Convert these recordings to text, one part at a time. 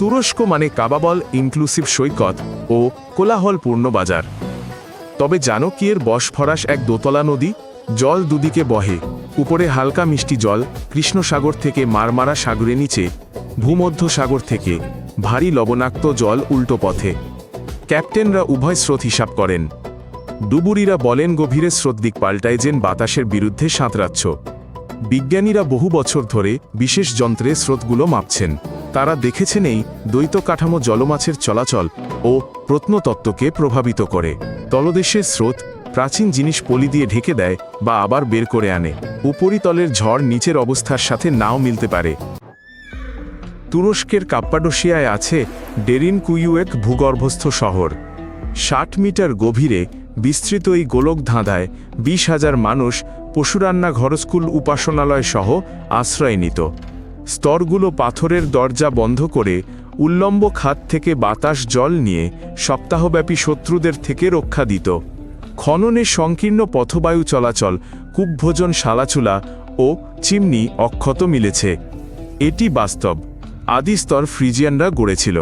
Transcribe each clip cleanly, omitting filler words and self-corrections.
তুরস্ক মানে কাবাবল ইনক্লুসিভ সৈকত ও কোলাহলপূর্ণ বাজার। তবে জানো কি এর বসফরাস এক দোতলা নদী, জল দুদিকে বহে, উপরে হালকা মিষ্টি জল কৃষ্ণসাগর থেকে মারমারা সাগরে, নিচে ভূমধ্য সাগর থেকে ভারী লবণাক্ত জল উল্টো পথে। ক্যাপ্টেনরা উভয় স্রোত হিসাব করেন। ডুবুরিরা বলেন গভীরে স্রোত দিক পাল্টায় যেন বাতাসের বিরুদ্ধে সাঁতরাচ্ছ। বিজ্ঞানীরা বহু বছর ধরে বিশেষ যন্ত্রে স্রোতগুলো মাপছেন। তারা দেখেছেন এই দ্বৈত কাঠামো জলমাছের চলাচল ও প্রত্নতত্ত্বকে প্রভাবিত করে। তলদেশের স্রোত প্রাচীন জিনিস পলি দিয়ে ঢেকে দেয় বা আবার বের করে আনে। উপরিতলের ঝড় নিচের অবস্থার সাথে নাও মিলতে পারে। তুরস্কের কাপ্পাডোসিয়ায় আছে ডেরিনকুইউ, এক ভূগর্ভস্থ শহর। 60 মিটার গভীরে বিস্তৃত এই গোলক ধাঁধায় 20,000 মানুষ পশুরান্না, ঘর, স্কুল, উপাসনালয় সহ আশ্রয় নিত। স্তরগুলো পাথরের দরজা বন্ধ করে উল্লম্ব খাত থেকে বাতাস জল নিয়ে সপ্তাহব্যাপী শত্রুদের থেকে রক্ষা দিত। খননে সংকীর্ণ পথবায়ু চলাচল, কূপভোজন, শালাচুলা ও চিমনি অক্ষত মিলেছে। এটি বাস্তব। আদি স্তর ফ্রিজিয়ানরা গড়েছিল,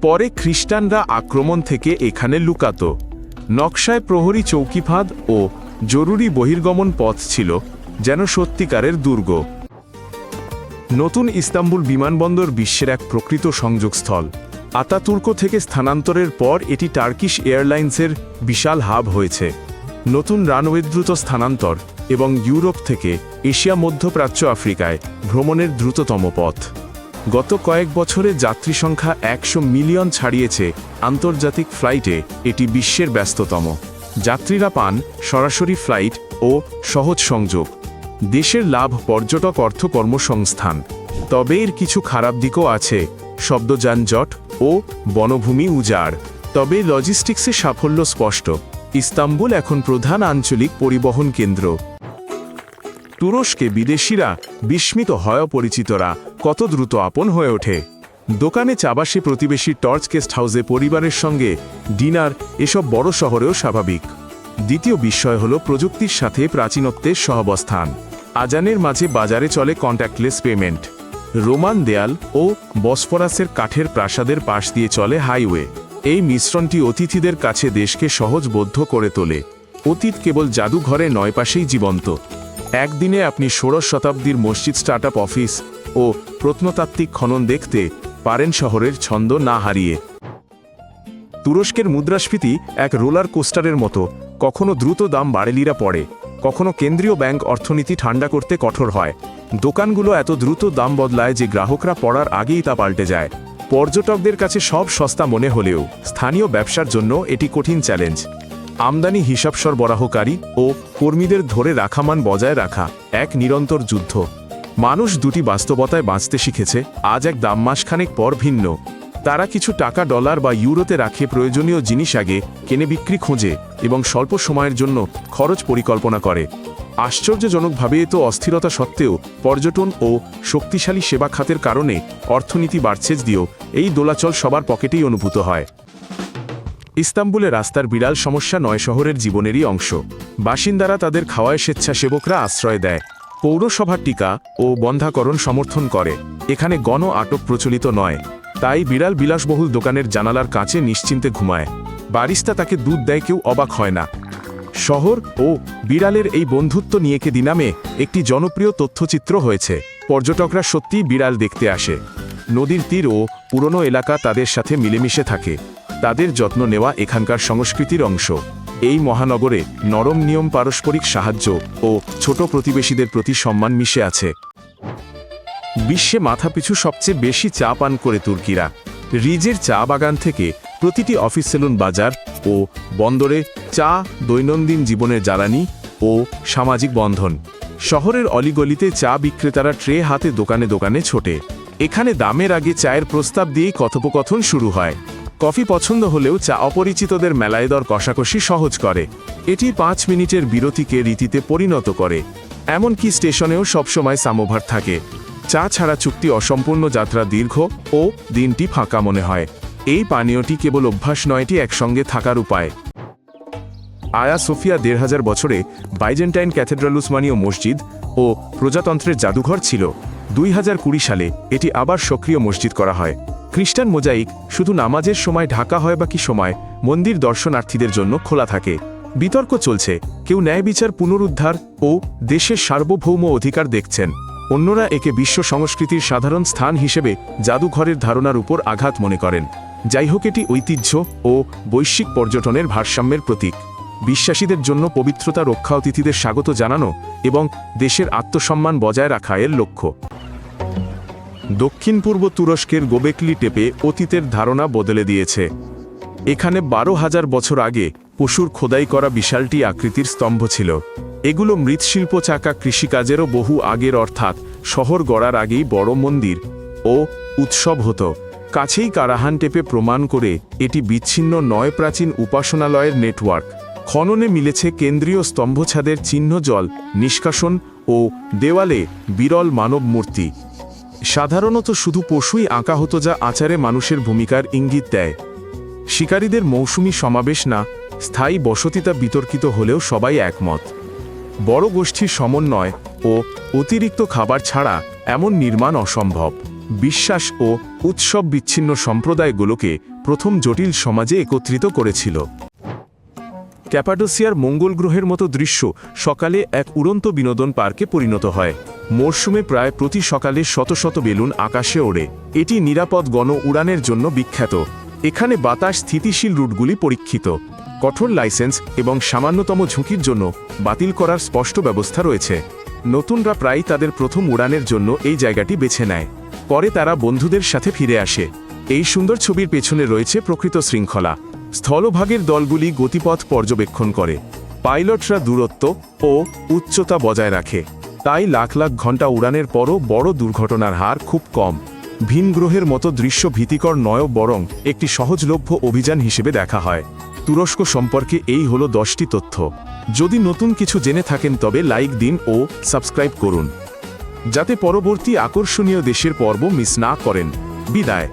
পরে খ্রিস্টানরা আক্রমণ থেকে এখানে লুকাত। নকশায় প্রহরী চৌকিফাঁদ ও জরুরি বহির্গমন পথ ছিল, যেন সত্যিকারের দুর্গ। নতুন ইস্তাম্বুল বিমানবন্দর বিশ্বের এক প্রকৃত সংযোগস্থল। আতাতুর্ক থেকে স্থানান্তরের পর এটি টার্কিশ এয়ারলাইন্সের বিশাল হাব হয়েছে। নতুন রানওয়ে, দ্রুত স্থানান্তর এবং ইউরোপ থেকে এশিয়া, মধ্যপ্রাচ্য, আফ্রিকায় ভ্রমণের দ্রুততম পথ। গত কয়েক বছরে যাত্রী সংখ্যা 100 মিলিয়ন ছাড়িয়েছে। আন্তর্জাতিক ফ্লাইটে এটি বিশ্বের ব্যস্ততম। যাত্রীরা পান সরাসরি ফ্লাইট ও সহজ সংযোগ। দেশের লাভ, পর্যটক, অর্থ, কর্মসংস্থান। তবে এর কিছু খারাপ দিকও আছে, শব্দ, যানজট ও বনভূমি উজাড়। তবে লজিস্টিক্সে সাফল্য স্পষ্ট। ইস্তাম্বুল এখন প্রধান আঞ্চলিক পরিবহন কেন্দ্র। তুরস্কে বিদেশিরা বিস্মিত হয় পরিচিতরা কত দ্রুত আপন হয়ে ওঠে। দোকানে, চাবাসে, প্রতিবেশী, টর্চ, গেস্ট হাউসে পরিবারের সঙ্গে ডিনার, এসব বড় শহরেও স্বাভাবিক। দ্বিতীয় বিষয় হল প্রযুক্তির সাথে প্রাচীনত্বের সহাবস্থান। আজানের মাঝে বাজারে চলে কন্ট্যাক্টলেস পেমেন্ট। রোমান দেয়াল ও বসফরাসের কাঠের প্রাসাদের পাশ দিয়ে চলে হাইওয়ে। এই মিশ্রণটি অতিথিদের কাছে দেশকে সহজবোধ্য করে তোলে। অতীত কেবল জাদুঘরে নয়, পাশেই জীবন্ত। একদিনে আপনি 16 শতাব্দীর মসজিদ, স্টার্টআপ, অফিস ও প্রত্নতাত্ত্বিক খনন দেখতে পারেন শহরের ছন্দ না হারিয়ে। তুরস্কের মুদ্রাস্ফীতি এক রোলার কোস্টারের মতো। কখনো দ্রুত দাম বাড়েলিরা পড়ে, কখনো কেন্দ্রীয় ব্যাংক অর্থনীতি ঠান্ডা করতে কঠোর হয়। দোকানগুলো এত দ্রুত দাম বদলায় যে গ্রাহকরা পড়ার আগেই তা পাল্টে যায়। পর্যটকদের কাছে সব সস্তা মনে হলেও স্থানীয় ব্যবসার জন্য এটি কঠিন চ্যালেঞ্জ। আমদানি, হিসাব সরবরাহকারী ও কর্মীদের ধরে রাখা, মান বজায় রাখা এক নিরন্তর যুদ্ধ। মানুষ দুটি বাস্তবতায় বাঁচতে শিখেছে। আজ এক দাম মাসখানেক পর ভিন্ন। তারা কিছু টাকা ডলার বা ইউরোতে রাখে, প্রয়োজনীয় জিনিস আগে কেনে, বিক্রি খোঁজে এবং স্বল্প সময়ের জন্য খরচ পরিকল্পনা করে। আশ্চর্যজনকভাবে এত অস্থিরতা সত্ত্বেও পর্যটন ও শক্তিশালী সেবা খাতের কারণে অর্থনীতি বাড়ছে, যদিও এই দোলাচল সবার পকেটেই অনুভূত হয়। ইস্তাম্বুলে রাস্তার বিড়াল সমস্যা নয়, শহরের জীবনেরই অংশ। বাসিন্দারা তাদের খাওয়ায় স্বেচ্ছাসেবকরা আশ্রয় দেয়। পৌরসভার টিকা ও বন্ধাকরণ সমর্থন করে। এখানে গণ আটক প্রচলিত নয়, তাই বিড়াল বিলাসবহুল দোকানের জানালার কাছে নিশ্চিন্তে ঘুমায়। বারিস্তা তাকে দুধ দেয়, কেউ অবাক হয় না। শহর ও বিড়ালের এই বন্ধুত্ব নিয়ে কে দিনামে একটি জনপ্রিয় তথ্যচিত্র হয়েছে। পর্যটকরা সত্যিই বিড়াল দেখতে আসে। নদীর তীর ও পুরনো এলাকা তাদের সাথে মিলেমিশে থাকে। তাদের যত্ন নেওয়া এখানকার সংস্কৃতির অংশ। এই মহানগরে নরম নিয়ম, পারস্পরিক সাহায্য ও ছোট প্রতিবেশীদের প্রতি সম্মান মিশে আছে। বিশ্বে মাথাপিছু সবচেয়ে বেশি চা পান করে তুর্কিরা। রিজের চা বাগান থেকে প্রতিটি অফিস, সেলুন, বাজার ও বন্দরে চা দৈনন্দিন জীবনের জ্বালানি ও সামাজিক বন্ধন। শহরের অলিগলিতে চা বিক্রেতারা ট্রে হাতে দোকানে দোকানে ছোটে। এখানে দামের আগে চায়ের প্রস্তাব দিয়েই কথোপকথন শুরু হয়। কফি পছন্দ হলেও চা অপরিচিতদের মেলায় দর কষাকষি সহজ করে। এটি 5 মিনিটের বিরতিকে রীতিতে পরিণত করে। এমনকি স্টেশনেও সবসময় সামোভার থাকে। চা ছাড়া চুক্তি অসম্পূর্ণ, যাত্রা দীর্ঘ ও দিনটি ফাঁকা মনে হয়। এই পানীয়টি কেবল অভ্যাস নয়, এটি একসঙ্গে থাকার উপায়। আয়া সোফিয়া 1500 বছরে বাইজেন্টাইন ক্যাথেড্রাল, উসমানীয় মসজিদ ও প্রজাতন্ত্রের জাদুঘর ছিল। 2020 সালে এটি আবার সক্রিয় মসজিদ করা হয়। খ্রিস্টান মোজাইক শুধু নামাজের সময় ঢাকা হয় বা কি সময় মন্দির দর্শনার্থীদের জন্য খোলা থাকে। বিতর্ক চলছে, কেউ ন্যায় বিচার পুনরুদ্ধার ও দেশের সার্বভৌম অধিকার দেখছেন, অন্যরা একে বিশ্ব সংস্কৃতির সাধারণ স্থান হিসেবে জাদুঘরের ধারণার উপর আঘাত মনে করেন। যাই হোক, এটি ঐতিহ্য ও বৈশ্বিক পর্যটনের ভারসাম্যের প্রতীক। বিশ্বাসীদের জন্য পবিত্রতা রক্ষা, অতিথিদের স্বাগত জানানো এবং দেশের আত্মসম্মান বজায় রাখা এর লক্ষ্য। দক্ষিণ পূর্ব তুরস্কের গোবেকলি টেপে অতীতের ধারণা বদলে দিয়েছে। এখানে 12,000 বছর আগে পশুর খোদাই করা বিশালটি আকৃতির স্তম্ভ ছিল। এগুলো মৃৎশিল্প চাকা কৃষিকাজেরও বহু আগের, অর্থাৎ শহর গড়ার আগেই বড় মন্দির ও উৎসব হতো। কাছেই কারাহান টেপে প্রমাণ করে এটি বিচ্ছিন্ন নয়, প্রাচীন উপাসনালয়ের নেটওয়ার্ক। খননে মিলেছে কেন্দ্রীয় স্তম্ভছাদের চিহ্ন, জল নিষ্কাশন ও দেওয়ালে বিরল মানব মূর্তি। সাধারণত শুধু পশুই আঁকা হতো, যা আচারে মানুষের ভূমিকার ইঙ্গিত দেয়। শিকারীদের মৌসুমি সমাবেশ না স্থায়ী বসতি, তা বিতর্কিত হলেও সবাই একমত। বড় গোষ্ঠীর সমন্বয় ও অতিরিক্ত খাবার ছাড়া এমন নির্মাণ অসম্ভব। বিশ্বাস ও উৎসব বিচ্ছিন্ন সম্প্রদায়গুলোকে প্রথম জটিল সমাজে একত্রিত করেছিল। ক্যাপাডোসিয়ার মঙ্গল গ্রহের মতো দৃশ্য সকালে এক উড়ন্ত বিনোদন পার্কে পরিণত হয়। মরশুমে প্রায় প্রতি সকালে শত শত বেলুন আকাশে ওড়ে। এটি নিরাপদ গণ উড়ানের জন্য বিখ্যাত। এখানে বাতাস স্থিতিশীল রুটগুলি পরীক্ষিত। কঠোর লাইসেন্স এবং সামান্যতম ঝুঁকির জন্য বাতিল করার স্পষ্ট ব্যবস্থা রয়েছে। নতুনরা প্রায়ই তাদের প্রথম উড়ানের জন্য এই জায়গাটি বেছে নেয়, পরে তারা বন্ধুদের সাথে ফিরে আসে। এই সুন্দর ছবির পেছনে রয়েছে প্রকৃত শৃঙ্খলা। স্থলভাগের দলগুলি গতিপথ পর্যবেক্ষণ করে, পাইলটরা দূরত্ব ও উচ্চতা বজায় রাখে। তাই লাখ লাখ ঘন্টা উড়ানের পরও বড় দুর্ঘটনার হার খুব কম। ভিন গ্রহের মতো দৃশ্য ভীতিকর নয়, বরং একটি সহজলভ্য অভিযান হিসেবে দেখা হয়। তুরস্ক সম্পর্কে এই হলো 10টি তথ্য। যদি নতুন কিছু জেনে থাকেন তবে লাইক দিন ও সাবস্ক্রাইব করুন, যাতে পরবর্তী আকর্ষণীয় দেশের পর্ব মিস না করেন। বিদায়।